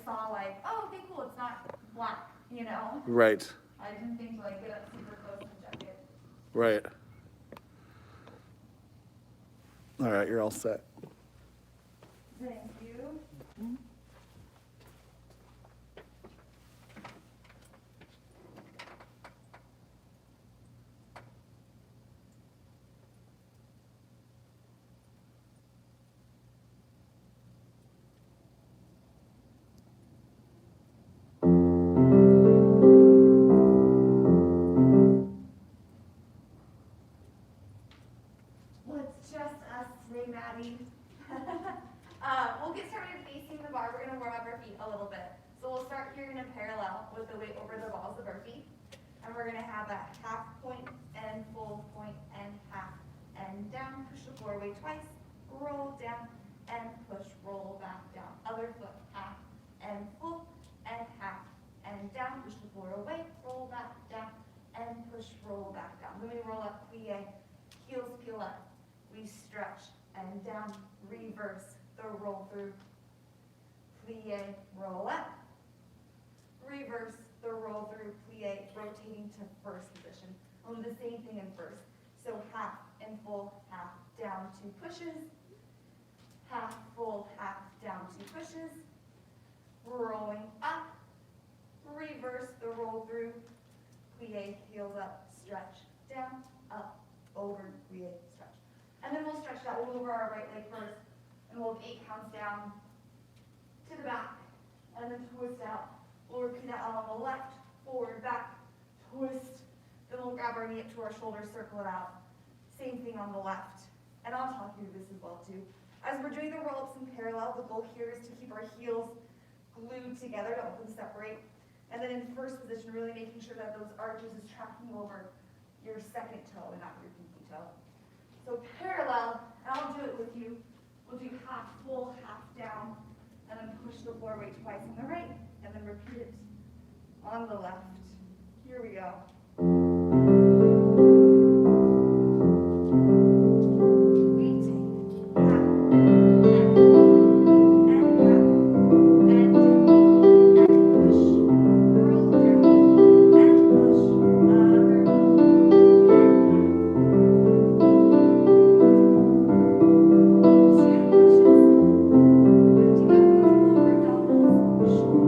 saw like, oh, okay, cool, it's not black, you know? Right. I didn't think to like get up super close and check it. Right. All right, you're all set. Thank you. Well, it's just us today, Maddie. We'll get started facing the bar. We're going to warm up our feet a little bit. So we'll start here in a parallel with the weight over the balls of our feet. And we're going to have a half point and full point and half and down. Push the floor away twice. Roll down and push. Roll back down. Other foot. Half and full and half and down. Push the floor away. Roll back down and push. Roll back down. Then we roll up. Plie. Heels peel up. We stretch and down. Reverse the roll through. Plie. Roll up. Reverse the roll through. Plie. Rotating to first position. We'll do the same thing in first. So half and full, half down, 2 pushes. Half full, half down, 2 pushes. Rolling up. Reverse the roll through. Plie, heels up, stretch, down, up, over, plie, stretch. And then we'll stretch that over our right leg first. And we'll have 8 counts down to the back. And then twist out. We'll repeat that on the left, forward, back, twist. Then we'll grab our knee up to our shoulder, circle it out. Same thing on the left. And I'll talk you through this as well too. As we're doing the roll-ups in parallel, the goal here is to keep our heels glued together, don't let them separate. And then in first position, really making sure that those arches is tracking over your second toe and not your pinky toe. So parallel, and I'll do it with you. We'll do half full, half down, and then push the floor weight twice on the right, and then repeat it on the left. Here we go. Shoulder blades back, roll it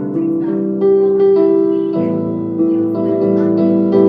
through, plie, heels lift up,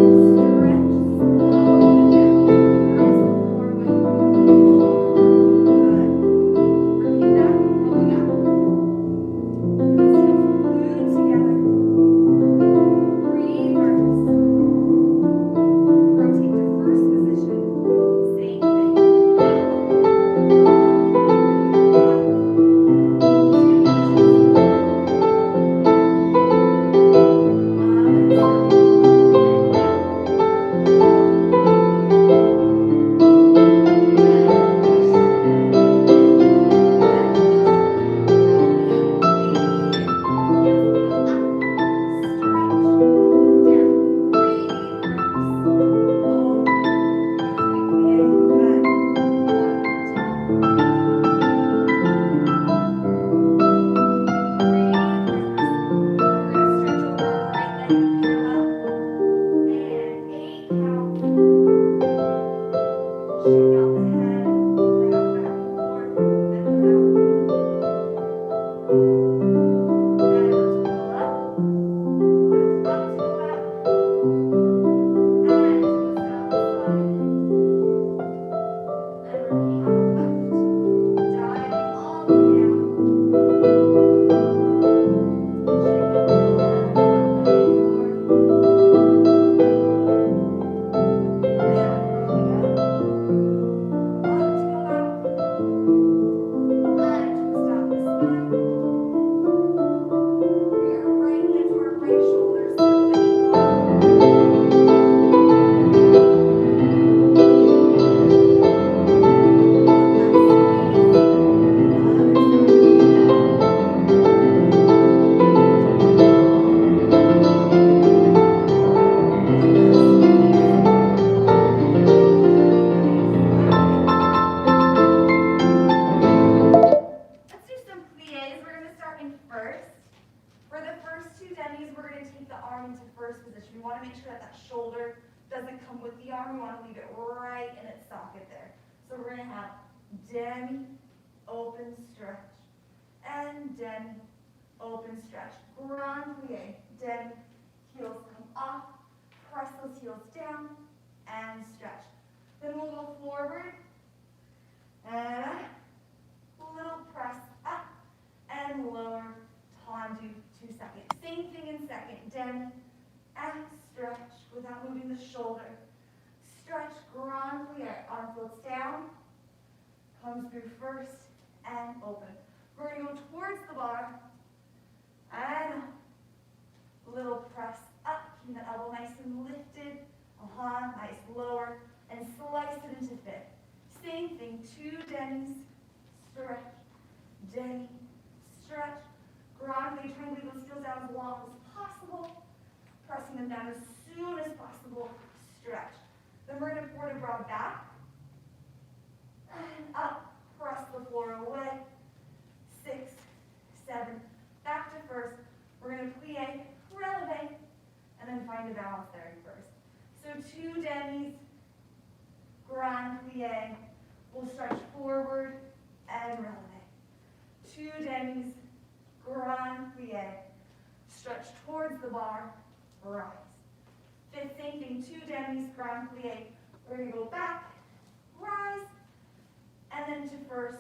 two demis, we're going to take the arm into first position. We want to make sure that that shoulder doesn't come with the arm. We want to leave it right in its socket there. So we're going to have demi, open, stretch, and demi, open, stretch. Grand plie, demi, heels come off, press those heels down, and stretch. Then we'll go forward, and a little press up, and lower, tendu, 2 seconds. Same thing in second, demi, and stretch without moving the shoulder. Stretch, grand plie, arm floats down, comes through first, and open. We're going to go towards the bar, and little press up, keep the elbow nice and lifted, nice lower, and slice it into fifth. Same thing, two demis, stretch, demi, stretch, grand plie, trying to leave those heels down as long as possible, pressing them down as soon as possible, stretch. Then we're going to forward broad back, and up, press the floor away, 6, 7, back to first. We're going to plie, releve, and then find a balance there in first. So two demis, grand plie, we'll stretch forward and releve. Two demis, grand plie, stretch towards the bar, rise. Fifth, same thing, two demis, grand plie. We're going to go back, rise, and then to first,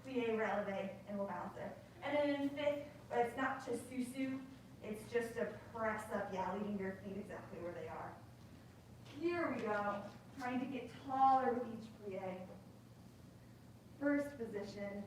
plie, releve, and we'll balance there. And then in fifth, but it's not to susu, it's just a press up, leaving your feet exactly where they are. Here we go, trying to get taller with each plie. First position.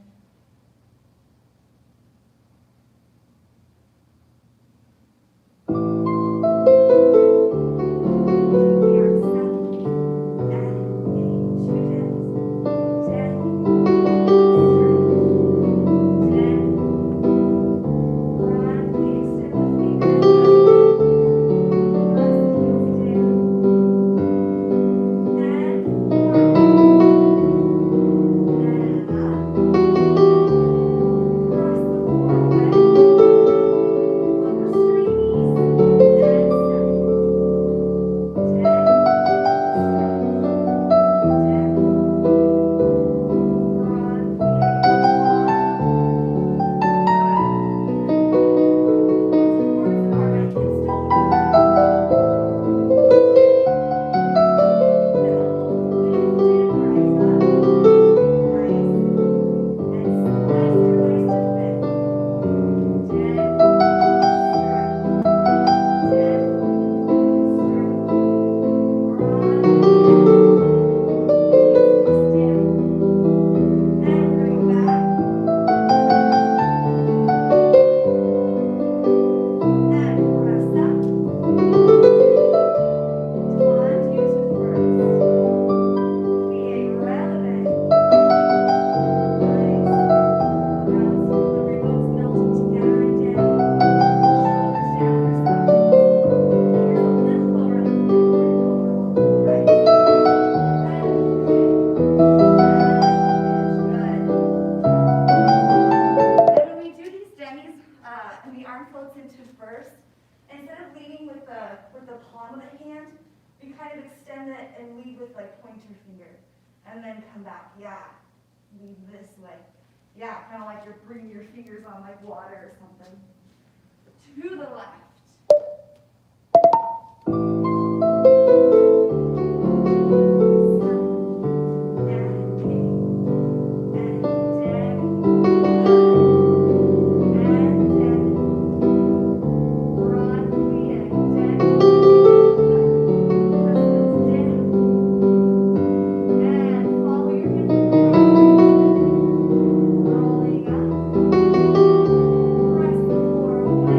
And then come back, lead this way. Kind of like you're bringing your fingers on like water or something. To the left. Rolling up, press the floor away,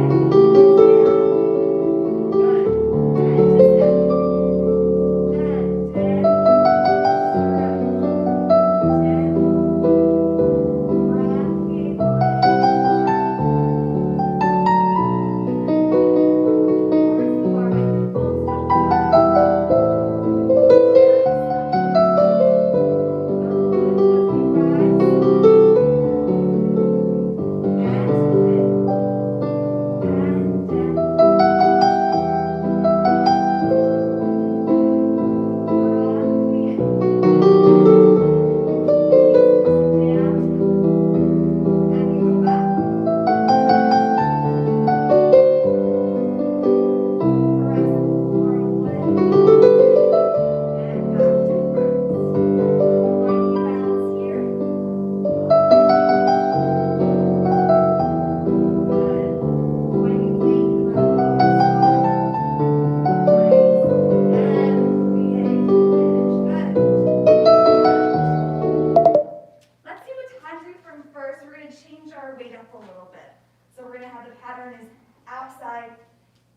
pattern is outside,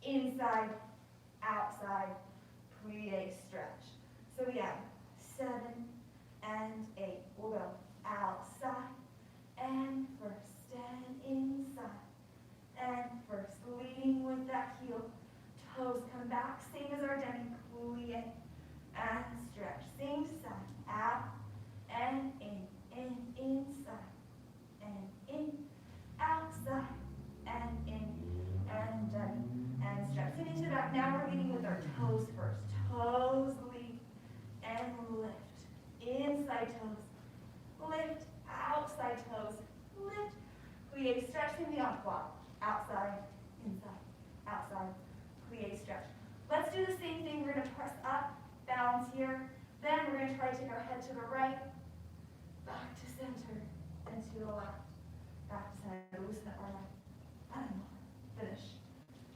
inside, outside, plie, stretch. So we have 7 and 8. We'll go outside and first and inside and first, leading with that heel. Toes come back, same as our demi, plie and stretch. Same side, out and in, inside and in, outside and in, and demi, and stretch. And into that. Now we're leading with our toes first. Toes lead and lift. Inside toes, lift, outside toes, lift, plie, stretch, in the enquat, outside, inside, outside, plie, stretch. Let's do the same thing. We're going to press up, balance here, then we're going to try to take our head to the right, back to center, and to the left, back to center, loosen up our neck, and finish,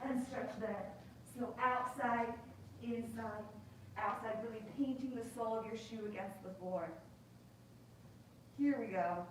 and stretch there. So outside, inside, outside, really painting the sole of your shoe against the floor. Here we go.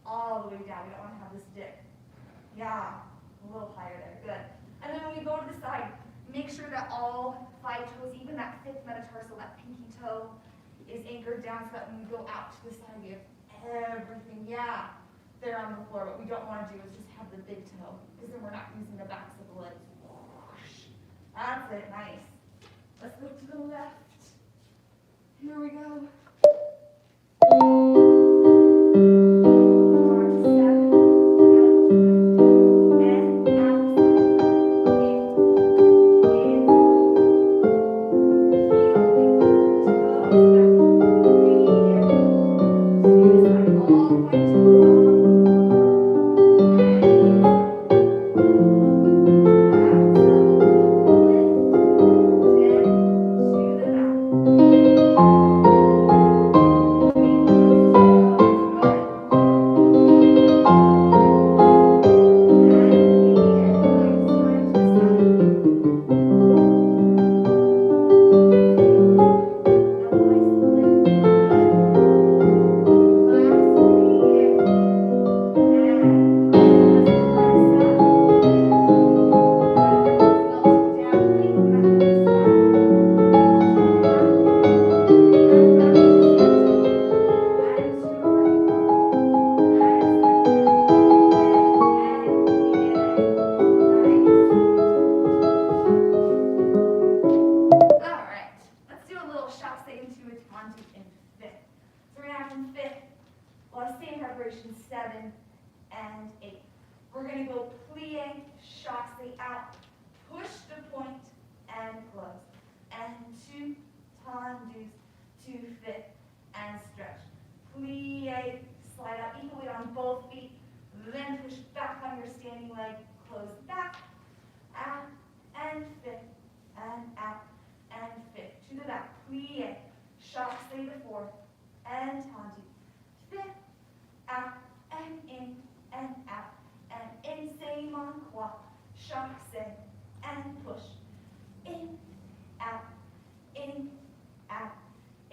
All the way down. We don't want to have this dip. Yeah, a little higher there. Good. And then when we go to the side, make sure that all 5 toes, even that 5th metatarsal, that pinky toe, is anchored down so that when we go out to the side, we have everything, yeah, there on the floor. What we don't want to do is just have the big toe, because then we're not using the backs of the legs. Whoosh. That's it. Nice. Let's go to the left. Here we go.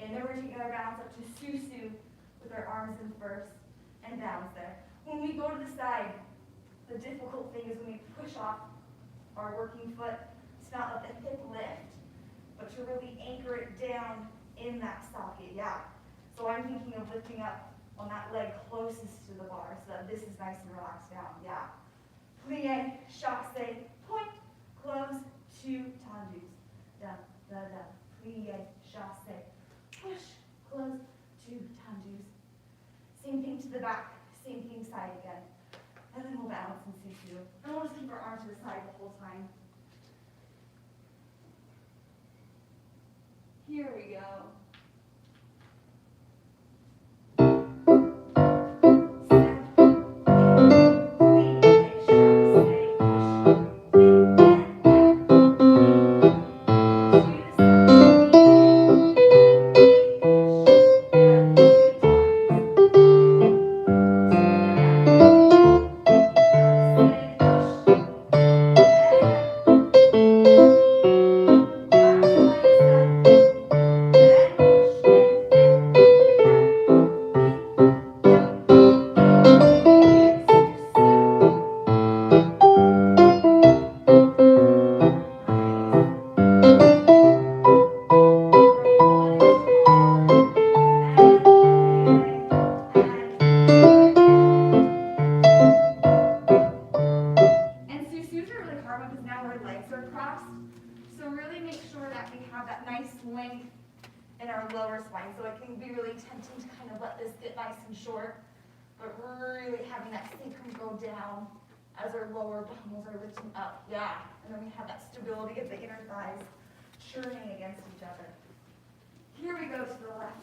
And then we're taking our balance up to Susu with our arms in first and balance there. When we go to the side, the difficult thing is when we push off our working foot, to not let the hip lift, but to really anchor it down in that socket, yeah. So I'm thinking of lifting up on that leg closest to the bar so that this is nice and relaxed down, yeah. Plie, chasse, point, close, two, tendus. Da, da, da. Plie, chasse, push, close, two, tendus. Same thing to the back, same thing side again. And then we'll balance and Susu. And we'll just keep our arms to the side the whole time. Here we go. Down as our lower pummels are lifting up, yeah. And then we have that stability of the inner thighs churning against each other. Here we go to the left.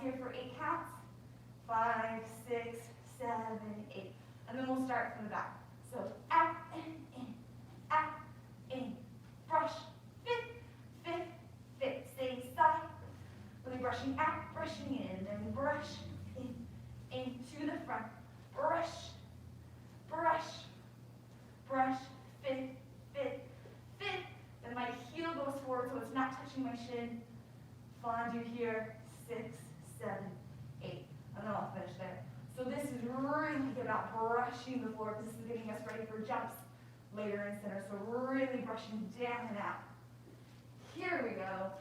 Here for 8 counts. 5, 6, 7, 8. And then we'll start from the back. So out and in, brush, fifth, stay side. Really brushing out, brushing in, then brush in to the front. Brush, fifth. Then my heel goes forward so it's not touching my shin. Fondue here, 6, 7, 8. And then I'll finish there. So this is really about brushing the floor because this is getting us ready for jumps later in center. So really brushing down and out. Here we go.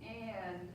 And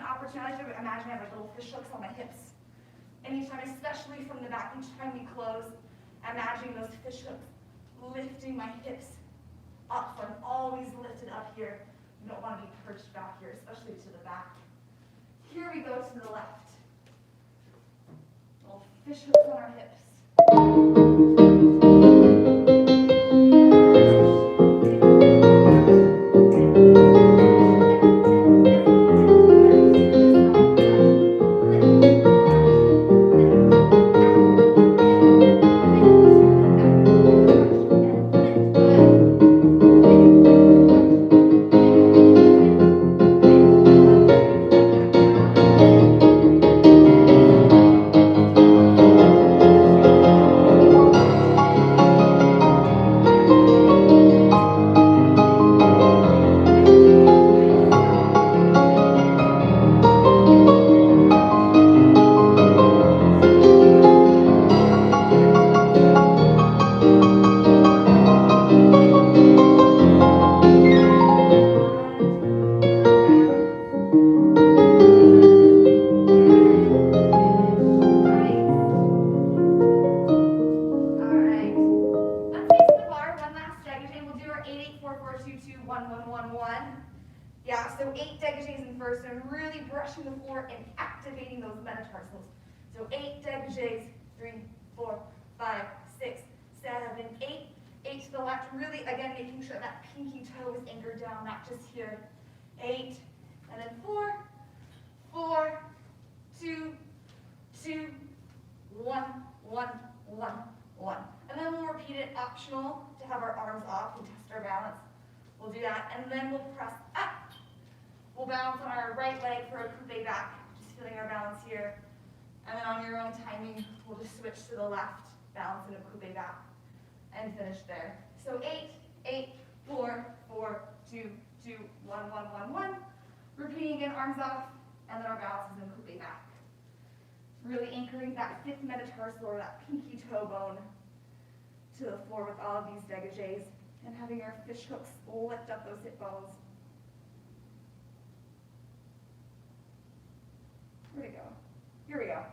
an opportunity. I like to imagine I have like little fish hooks on my hips. Anytime, especially from the back, each time we close, imagining those fish hooks lifting my hips up. So I'm always lifted up here. You don't want to be perched back here, especially to the back. Here we go to the left. Little fish hooks on our hips. Yeah, so 8 dégagés in first, and really brushing the floor and activating those metatarsals. So 8 dégagés, 3, 4, 5, 6, 7, 8. 8 to the left, really, again, making sure that pinky toe is anchored down, not just here. 8, and then 4, 4, 2, 2, 1, 1, 1, 1. And then we'll repeat it, optional, to have our arms off and test our balance. We'll do that, and then we'll press up. We'll balance on our right leg for a coupe back, just feeling our balance here. And then on your own timing, we'll just switch to the left, balance in a coupe back, and finish there. So 8, 8, 4, 4, 2, 2, 1, 1, 1, 1. Repeating again, arms off, and then our balance is in coupe back. Really anchoring that 5th metatarsal or that pinky toe bone to the floor with all of these dégagés, and having our fish hooks lift up those hip bones. Where'd it go? Here we go.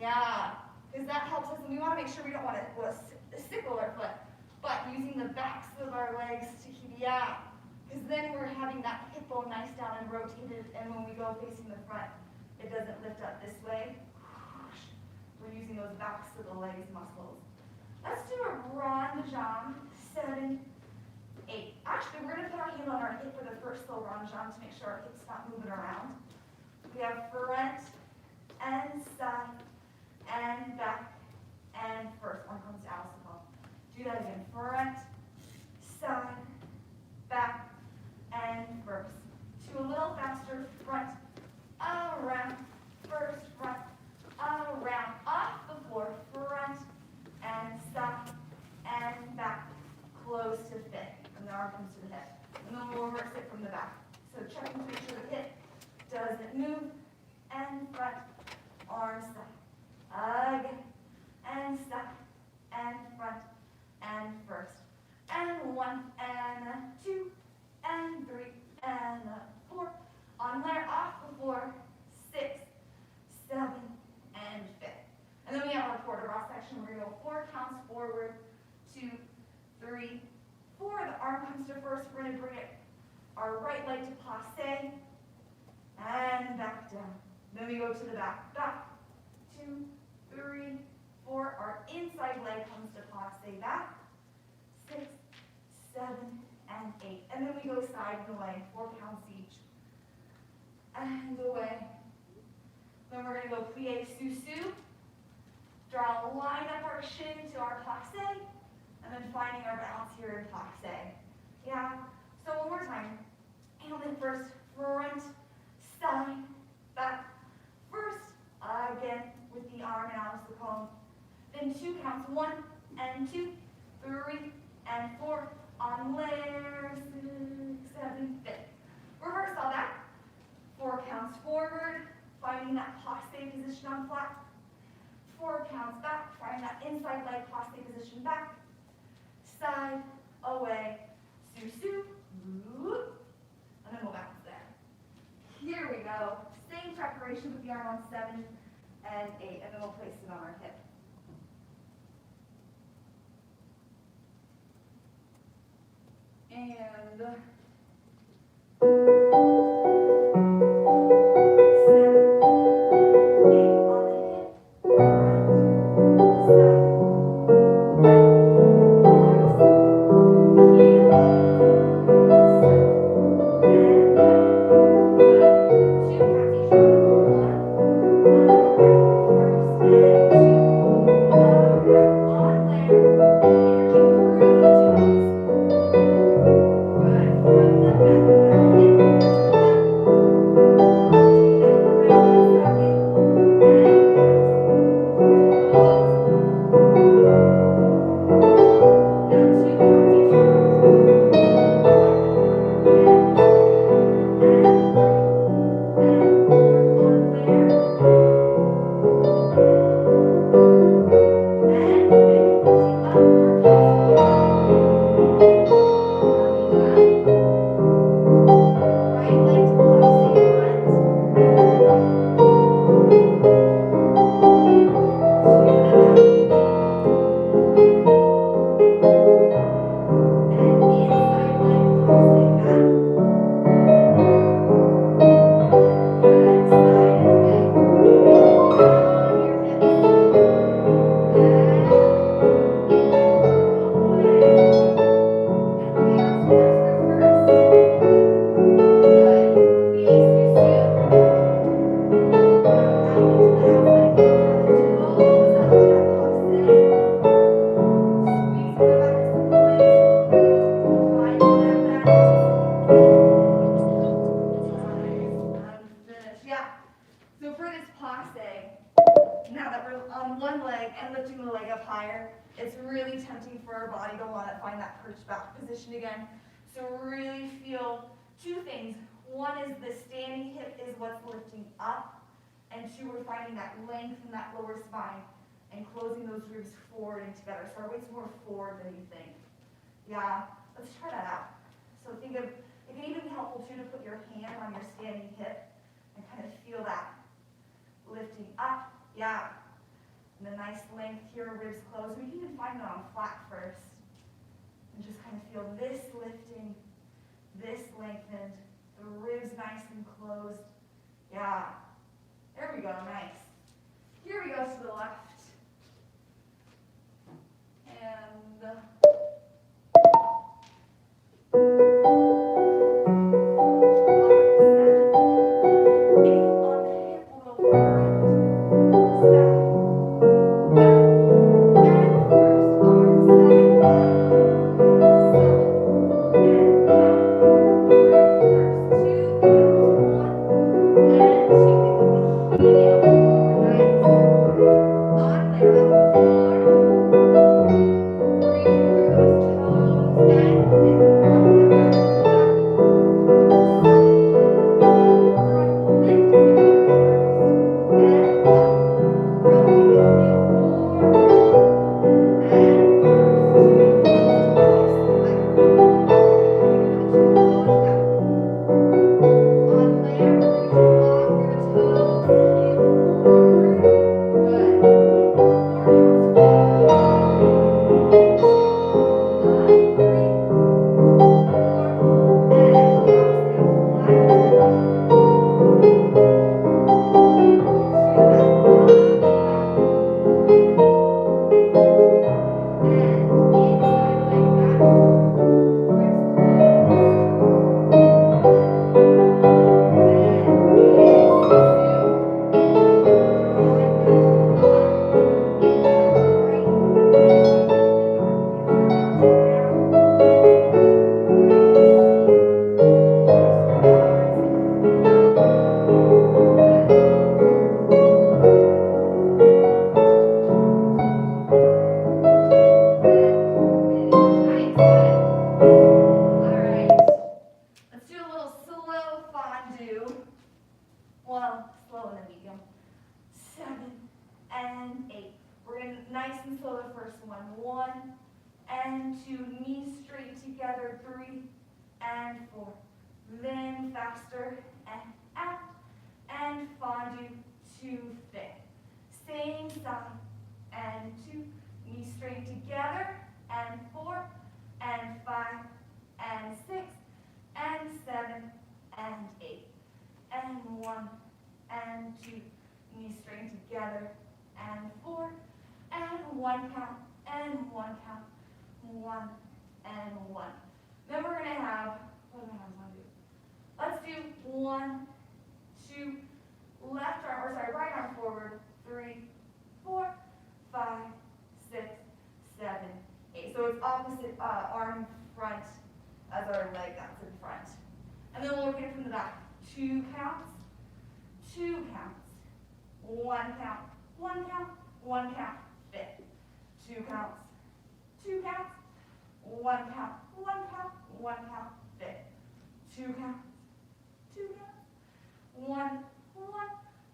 Yeah, because that helps us, and we want to make sure we don't want to sickle our foot, but using the backs of our legs to keep, because then we're having that hip bone nice down and rotated, and when we go facing the front, it doesn't lift up this way. We're using those backs of the legs muscles. Let's do a rond jambe, 7, 8. Actually, we're going to put our hand on our hip for the first little rond jambe to make sure our hip's not moving around. We have front and side and back and first. One comes to Allison. again. Front, side, back, and first. Two a little faster. Front, around, first, front, around, off the floor, front, and stop, and back, close to fit. And the arm comes to the hip. And then we'll reverse it from the back. So checking to make sure the hip doesn't move, and front, arm side, again, and stop, and front, and first, and 1, and 2, and 3, and 4, on there, off the floor, 6, 7, and 5. And then we have our quarter rock section. We're going to go 4 counts forward, 2, 3, 4. The arm comes to first. We're going to bring it our right leg to passe, and back down. Then we go to the back. Back, 2, 3, 4. Our inside leg comes to passe back, 6, 7, and 8. And then we go side and away, 4 counts each. And away. Then we're going to go plie sous-sus. Draw a line up our shin to our passe, and then finding our balance here in passe. Yeah, so one more time. And first, front, side, back. First, again, with the arm and out of the cone. Then 2 counts, 1, and 2, 3, and 4. On layer, 6, 7, 8. Reverse all that. 4 counts forward, finding that passe position on flat. 4 counts back, finding that inside leg passe position back. Side, away, sous-sus, and then we'll bounce there. Here we go. Same preparation with the arm on 7 and 8, and then we'll place it on our hip. And 1 leg and lifting the leg up higher. It's really tempting for our body to want to find that perched back position again. So really feel 2 things. 1 is the standing hip is what's lifting up, and 2, we're finding that length in that lower spine and closing those ribs forward and together. So our weight's more forward than you think. Yeah, let's try that out. So think of, it can even be helpful too to put your hand on your standing hip and kind of feel that lifting up. Yeah. And the nice length here, ribs closed. We can even find it on flat first. And just kind of feel this lifting, this lengthened, the ribs nice and closed. Yeah. There we go, nice. Here we go to the left. And and first arm side. and 2, knees straight together, 3 and 4. Then faster and out, and fondue to fit. Same side, and 2, knees straight together, and 4, and 5, and 6, and 7, and 8, and 1, and 2, knees straight together, and 4, and 1 count, and 1 count, 1, and 1. Then we're gonna have, what do I want to do? Let's do 1, 2, left arm, or sorry, right arm forward, 3, 4, 5, 6, 7, 8. So it's opposite arm front as our leg that's in front. And then we'll work it from the back. 2 counts, 2 counts, 1 count, 1 count, 1 count, fit. 2 counts, 2 counts, 1 count, 1 count, 1 count, fit. 2 counts, 2 counts, 1,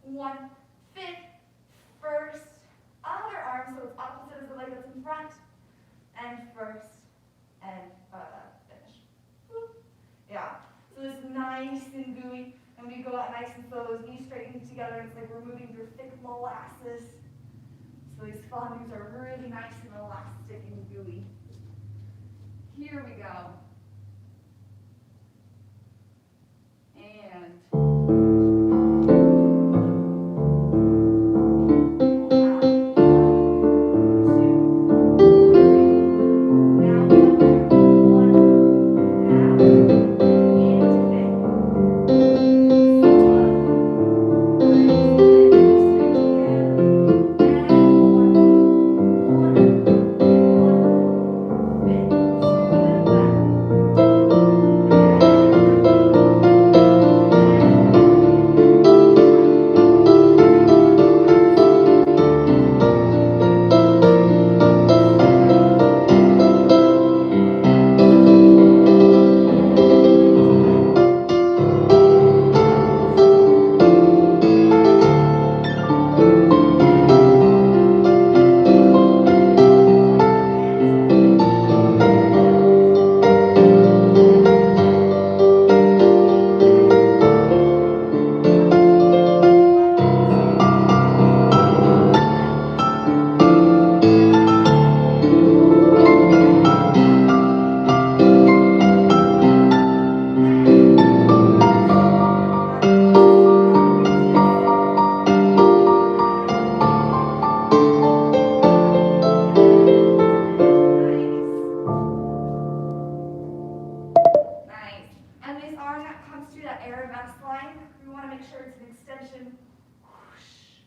1, fit. First, other arm, so it's opposite as the leg that's in front, and first, and finish. Woo. Yeah, so this is nice and gooey, and we go out nice and slow, those knees straightening together, it's like we're moving through thick molasses. So these fondues are really nice and elastic and gooey. Here we go. And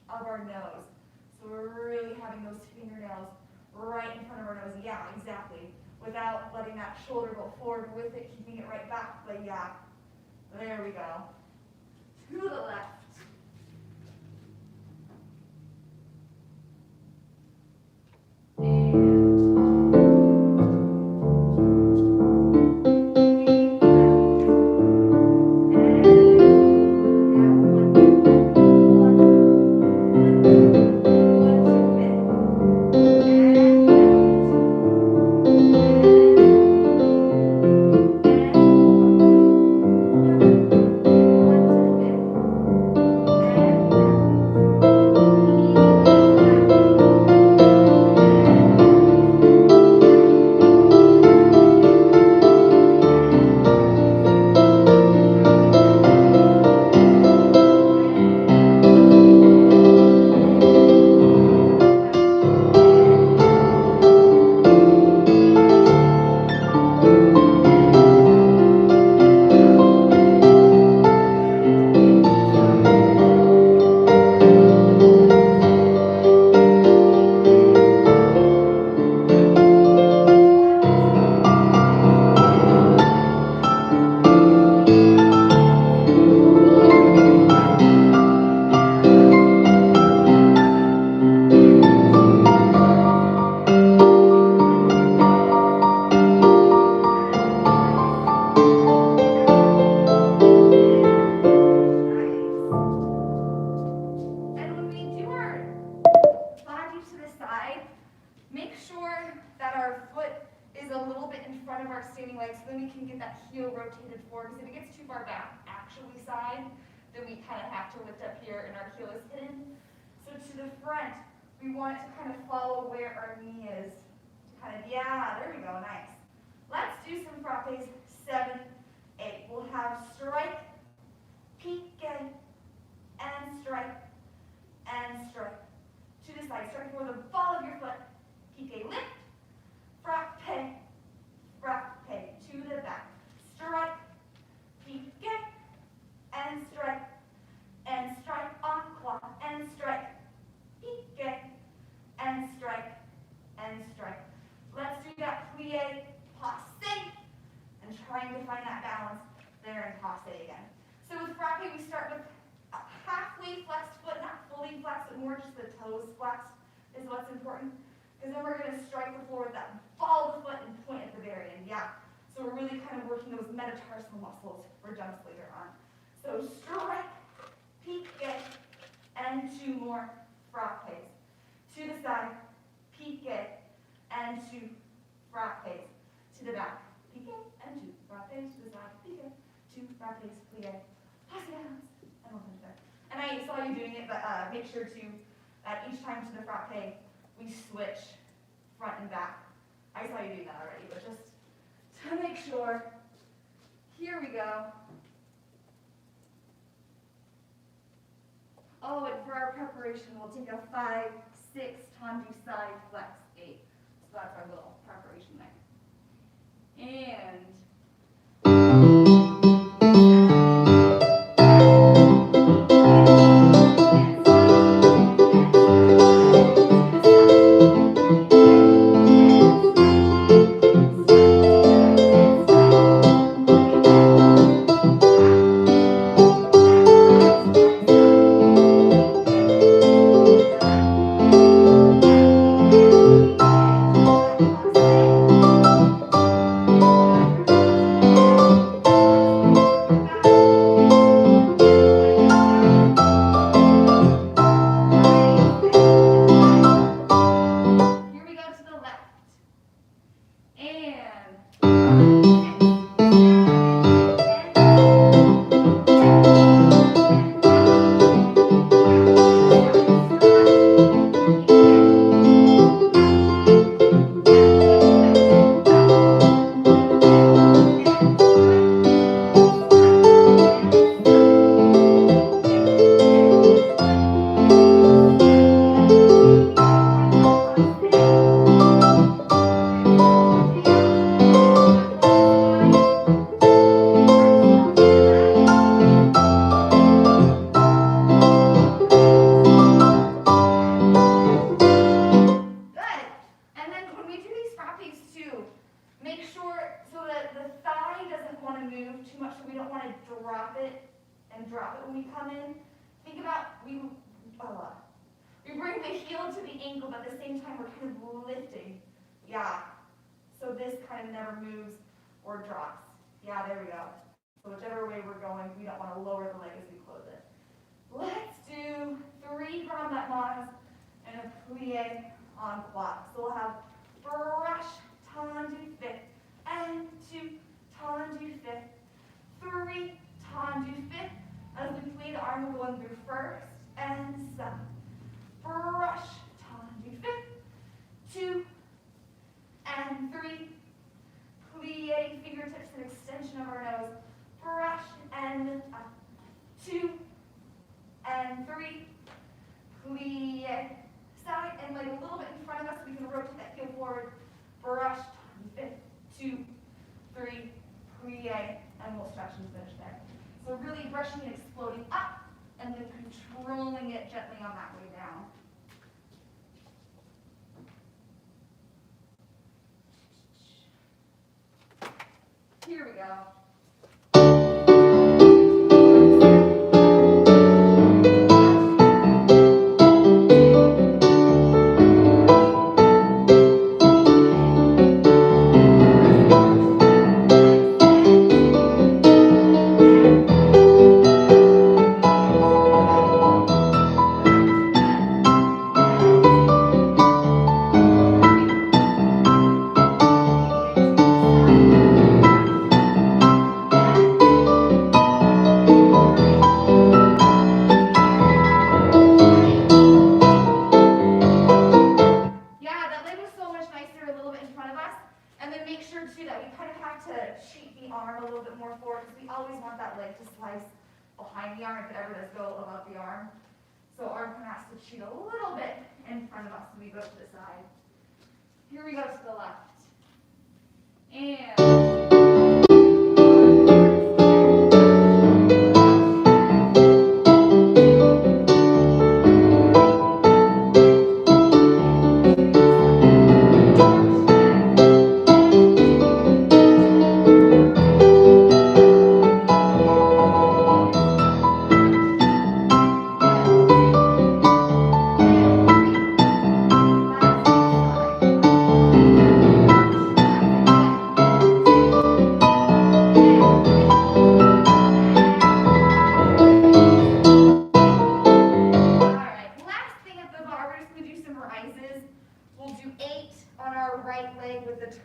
of our nose. So we're really having those fingernails right in front of our nose. Yeah, exactly. Without letting that shoulder go forward with it, keeping it right back. But yeah, there we go. To the left. front of our standing leg so then we can get that heel rotated forward, because if it gets too far back, actually side, then we kind of have to lift up here and our heel is hidden. So to the front, we want it to kind of follow where our knee is. Yeah, there we go, nice. Let's do some frappes, 7, 8. We'll have strike, pique, and strike, and strike. To the side, strike for the ball of your foot, pique, lift, frappe, frappe, to the back. Strike, pique, and strike, en croix, and strike, pique, and strike, and strike. Let's do that plie, passe, and trying to find that balance there and passe again. So with frappe, we start with a halfway flexed foot, not fully flexed, but more just the toes flexed is what's important. Because then we're going to strike the floor with that ball of the foot and point at the very end. Yeah. So we're really kind of working those metatarsal muscles for jumps later on. So strike, pique, and 2 more frappes. To the side, pique, and 2 frappes. To the back, pique, and 2 frappes. To the side, pique, 2 frappes, plie, passe down, and we'll finish there. And I saw you doing it, but make sure to, each time to the frappe, we switch front and back. I saw you doing that already, but just to make sure. Here we go. Oh, and for our preparation, we'll take a 5, 6, tendu side, flex, 8. So that's our little preparation there. And we bring the heel to the ankle, but at the same time we're kind of lifting. Yeah. So this kind of never moves or drops. Yeah, there we go. So whichever way we're going, we don't want to lower the leg as we close it. Let's do 3 grand battements and a plie en croix. So we'll have brush, tendu, fit, and 2, tendu, fit, 3, tendu, fit. As we plie, the arm will go in through first, and 7. Brush, tendu, fit, 2, and 3. Plie, fingertips and extension of our nose. Brush, and up. 2, and 3. Plie, side and leg a little bit in front of us. We can rotate that heel forward. Brush, tendu, fit, 2, 3, plie, and we'll stretch and finish there. So really brushing and exploding up, and then controlling it gently on that way down. Here we go. Side. make sure too that we kind of have to sheet the arm a little bit more forward because we always want that leg to slice behind the arm if it ever does go above the arm. So arm kind of has to cheat a little bit in front of us when we go to the side. Here we go to the left. And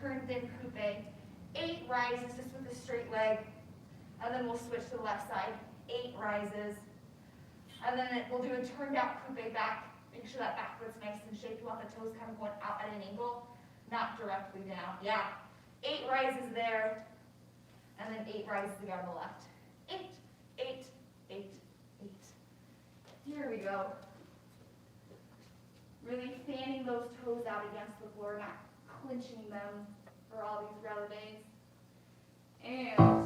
turned in coupe, 8 rises just with a straight leg, and then we'll switch to the left side, 8 rises, and then we'll do a turned out coupe back, make sure that back foot's nice and shaped. You want the toes kind of going out at an angle, not directly down. Yeah, 8 rises there, and then 8 rises again on the left. 8, 8, 8, 8. Here we go. Really fanning those toes out against the floor, not clinching them for all these relevés. And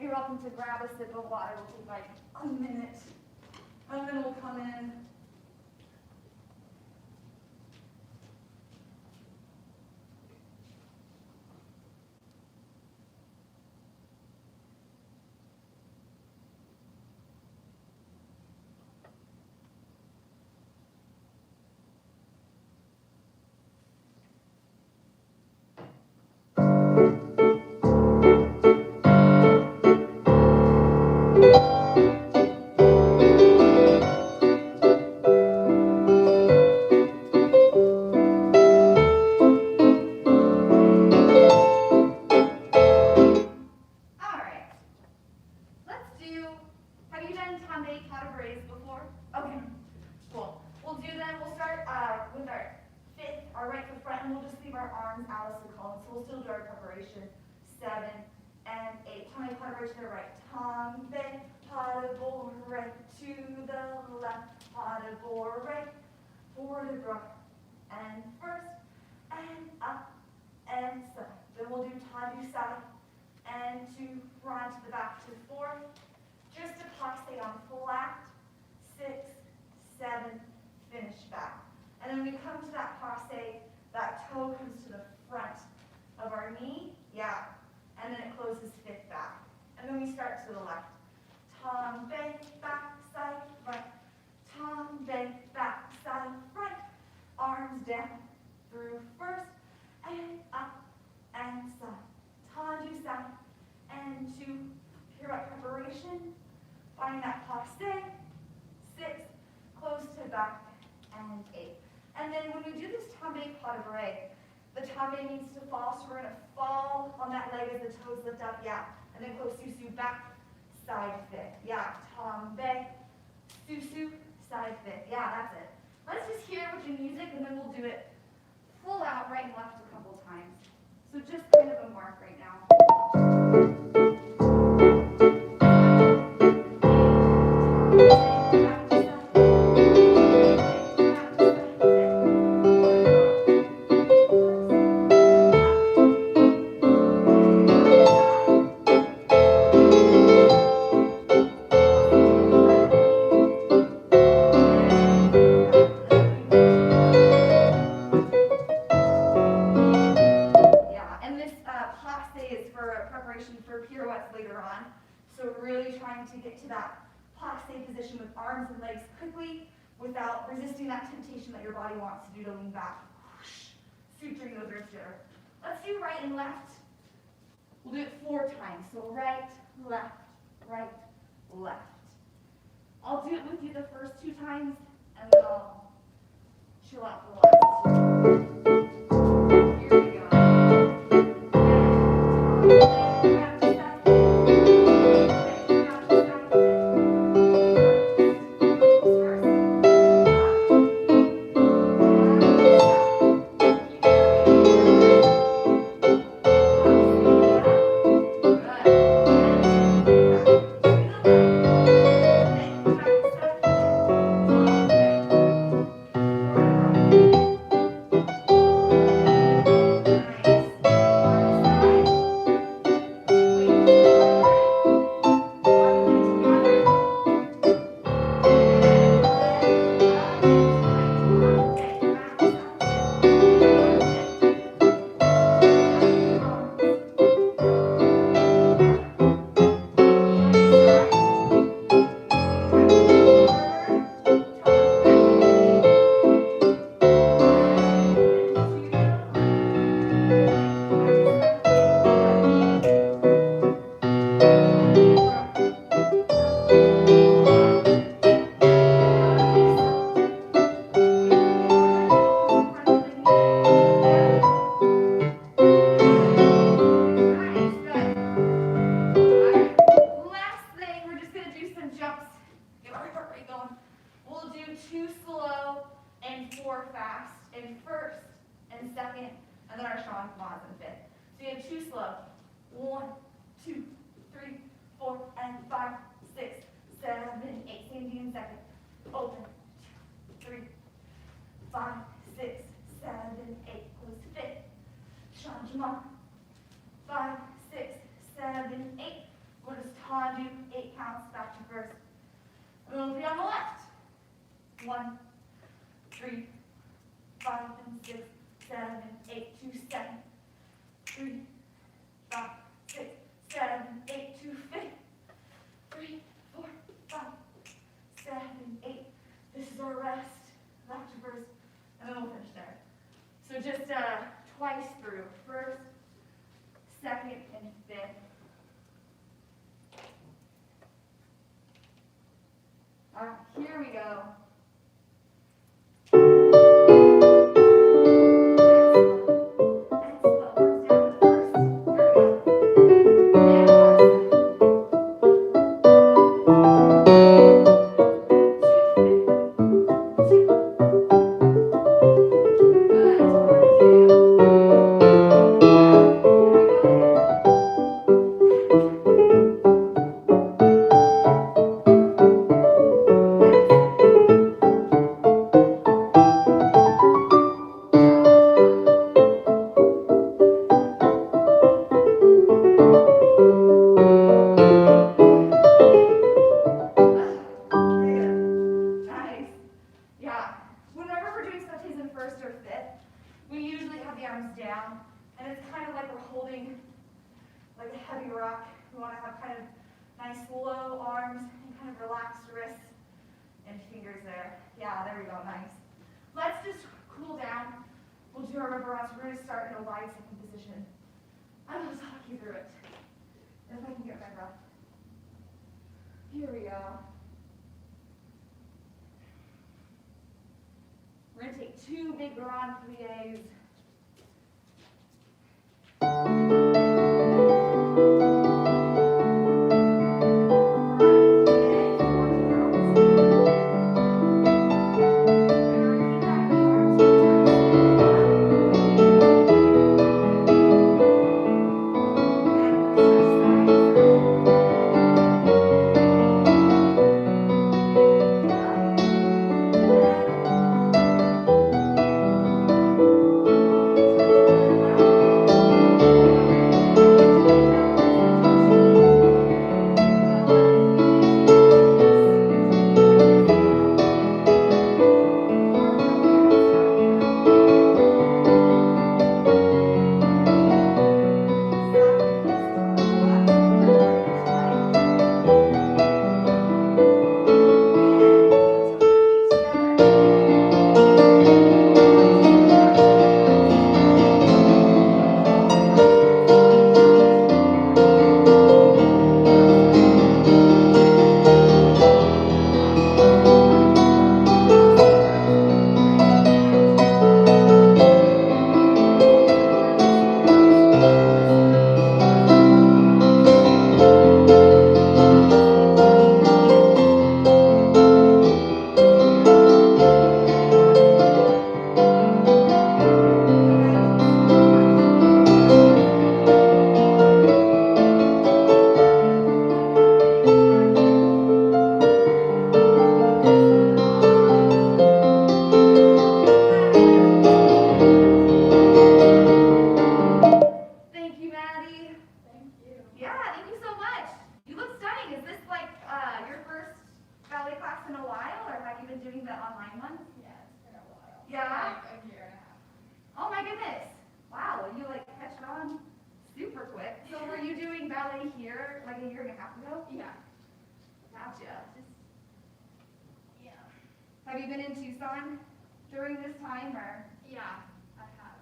you're welcome to grab a sip of water. It'll take like a minute, and then we'll come in. We'll still do our preparation. 7 and 8. Tommy pas de bras to the right. Tombe, pas de bras right to the left. Pas de bras right. For the bras. And first, and up, and side. Then we'll do tas du side. And to front, the back to 4. Just a passe on flat. 6, 7, finish back. And then we come to that passe, that toe comes to the front of our knee, yeah, and then it closes 5th back. And then we start to the left. Tombe, back, side, front. Tombe, back, side, front. Arms down through first, and up, and side. Tas du side, and 2. Pirouette preparation. Find that passe. 6, close to back, and 8. And then when we do this tombe pas de bras, The tummy needs to fall, so we're gonna fall on that leg as the toes lift up, yeah. And then go susu, back, side fit, yeah. Tombe, susu, side fit, yeah, that's it. Let's just hear it with the music, and then we'll do it full out, right and left a couple times. So just kind of a mark right now. For pirouettes later on. So really trying to get to that passe position with arms and legs quickly without resisting that temptation that your body wants to do to lean back. Suturing those wrists together. Let's do right and left. We'll do it 4 times. So right, left, right, left. I'll do it with you the first 2 times, and then I'll chill out for the last 2. Here we go. Twice through, first, second, and fifth. All right, here we go. Here we go. We're going to take 2 big grand pliés. Yeah? Like a year and a half. Oh my goodness. Wow, you like catch it on super quick. So were you doing ballet here like a year and a half ago? Yeah. Gotcha. Yeah. Have you been in Tucson during this time or? Yeah, I have.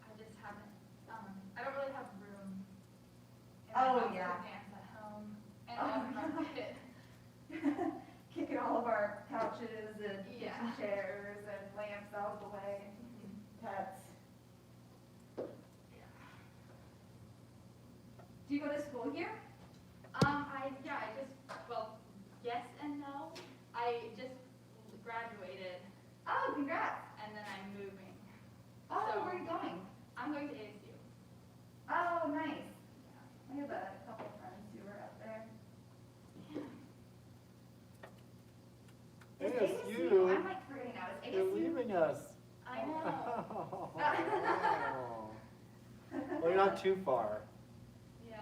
I just haven't, I don't really have room in my Oh, house yeah. to dance at home and Oh, have my kid. Kicking all of our couches and Yeah. kitchen chairs and lamps out of the way. Pets. Yeah. Do you go to school here? Well, yes and no. I just graduated Oh, congrats. and then I'm moving. Oh, So- where are you going? I'm going to ASU. Oh, nice. I have a couple friends who are up there. Is ASU, I'm like forgetting now. Is you're ASU? leaving us. I know. Well, you're not too far. Yeah.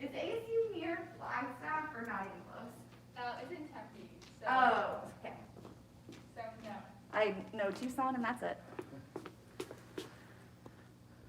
Is ASU near Flagstaff or not even close? It's in Tempe. So, Oh, okay. So no. I know Tucson and that's it.